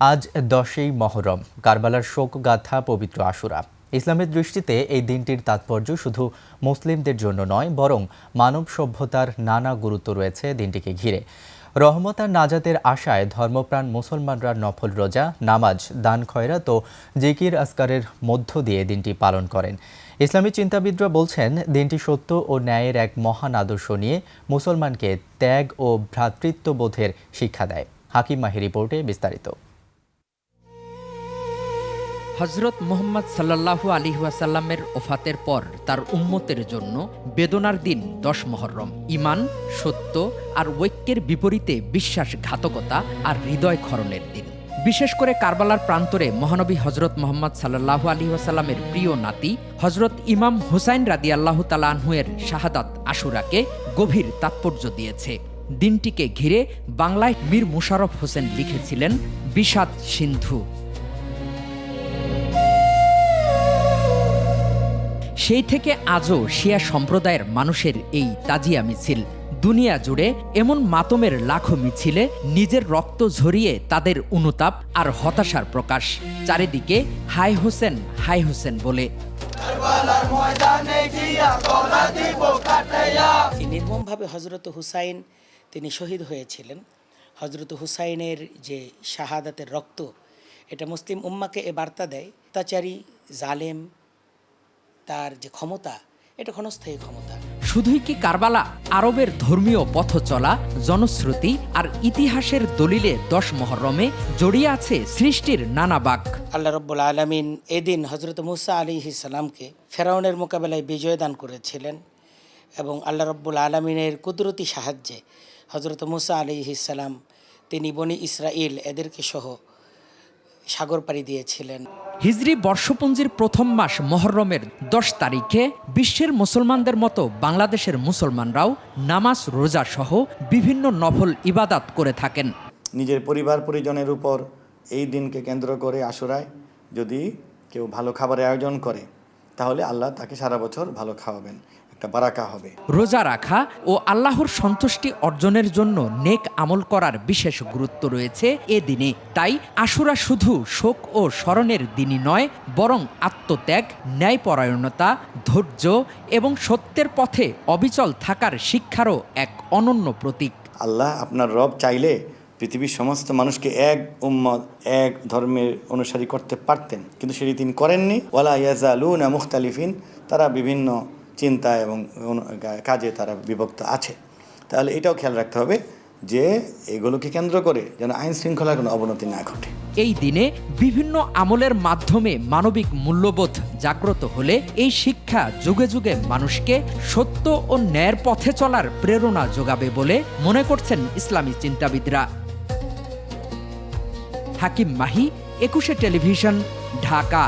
আজ 10ই মহরম, কারবালার শোকগাথা পবিত্র আশুরা। ইসলামের দৃষ্টিতে এই দিনটির তাৎপর্য শুধু মুসলিমদের জন্য নয়, বরং মানব সভ্যতার নানা গুরুত্ব রয়েছে দিনটিকে ঘিরে। রহমত আর নাজাতের আশায় ধর্মপ্রাণ মুসলমানরা নফল রোজা, নামাজ, দান খয়রাত ও জিকির আসকারের মধ্য দিয়ে দিনটি পালন করেন। ইসলামী চিন্তাবিদরা বলছেন, দিনটি সত্য ও ন্যায়ের এক মহান আদর্শ নিয়ে মুসলমানকে ত্যাগ ও ভ্রাতৃত্ববোধের শিক্ষা দেয়। হাকিম মাহি রিপোর্টে বিস্তারিত। হজরত মুহাম্মদ সাল্লাল্লাহু আলাইহি ওয়াসাল্লামের ওফাতের পর তার উম্মতের জন্য বেদনার দিন 10 মুহররম। ঈমান, সত্য আর ঐক্যের বিপরীতে বিশ্বাসঘাতকতা আর হৃদয় ক্ষরণের দিন। বিশেষ করে কারবালার প্রান্তরে মহানবী হজরত মুহাম্মদ সাল্লাল্লাহু আলাইহি ওয়াসাল্লামের প্রিয় নাতি হজরত ইমাম হুসাইন রাদিয়াল্লাহু তাআলা আনহু এর শাহাদাত আশুরাকে গভীর তাৎপর্য দিয়েছে। দিনটিকে ঘিরে বাংলায় মীর মোশাররফ হোসেন লিখেছিলেন বিষাদ সিন্ধু। সেই থেকে আজও শিয়া সম্প্রদায়ের মানুষের এই তাজিয়া মিছিল দুনিয়া জুড়ে এমন মাতমের লাখো মিছিলে নিজের রক্ত ঝরিয়ে তাদের অনুতাপ আর হতাশার প্রকাশ। চারিদিকে হাই হোসেন বলে। নির্মমভাবে হজরত হুসাইন তিনি শহীদ হয়েছিলেন। হজরত হুসাইনের যে শাহাদাতের রক্ত, এটা মুসলিম উম্মাকে এ বার্তা দেয়, অত্যাচারী জালেম তার যে ক্ষমতা, এটা ক্ষণস্থায়ী ক্ষমতা। শুধুই কি কারবালা, আরবের ধর্মীয় পথ চলা, জনশ্রুতি আর ইতিহাসের দলিলে 10 মুহররমে জড়িয়ে আছে সৃষ্টির নানা বাঁক। আল্লাহ রাব্বুল আলামিন এদিন হজরত মুসা আলাইহিস সালামকে ফেরাউনের মোকাবেলায় বিজয় দান করেছিলেন এবং আল্লাহ রাব্বুল আলামিনের কুদরতি সাহায্যে হজরত মুসা আলাইহিস সালাম তিনি বনি ইসরাইল এদেরকে সহ সাগর পাড়ি দিয়েছিলেন। হিজরি বর্ষপঞ্জির প্রথম মাস মুহররমের 10 তারিখে বিশ্বের মুসলমানদের মতো বাংলাদেশের মুসলমানরাও নামাজ, রোজা সহ বিভিন্ন নফল ইবাদাত করে থাকেন। নিজের পরিবার পরিজনের উপর এই দিনকে কেন্দ্র করে আশুরায় যদি কেউ ভালো খাবারের আয়োজন করে, তাহলে আল্লাহ তাকে সারা বছর ভালো খাওয়াবেন, একটা বারাকা হবে। রোজা রাখা ও আল্লাহর সন্তুষ্টি অর্জনের জন্য নেক আমল করার বিশেষ গুরুত্ব রয়েছে এ দিনে। তাই আশুরা শুধু শোক ও স্মরণের দিনই নয়, বরং আত্মত্যাগ, ন্যায়পরায়ণতা, ধৈর্য এবং সত্যের পথে অবিচল থাকার শিক্ষারও এক অনন্য প্রতীক। আল্লাহ আপনার রব চাইলে পৃথিবীর সমস্ত মানুষকে এক উম্মত, এক ধর্মের অনুসারী করতে পারতেন, কিন্তু সেটি তিনি করেননি। ওয়ালা ইয়াজালুনা মুখতালিফিন, তারা বিভিন্ন চিন্তা এবং কাজে তারা বিভক্ত আছে। তাহলে এটাও খেয়াল রাখতে হবে যে এগুলোকে কেন্দ্র করে যেন আইন শৃঙ্খলার কোনো অবনতি না ঘটে। এই দিনে বিভিন্ন আমলের মাধ্যমে মানবিক মূল্যবোধ জাগ্রত হলে এই শিক্ষা যুগে যুগে মানুষকে সত্য ও ন্যায়ের পথে চলার প্রেরণা যোগাবে বলে মনে করছেন ইসলামী চিন্তাবিদরা। হাকিম মাহি, 21 টেলিভিশন, ঢাকা।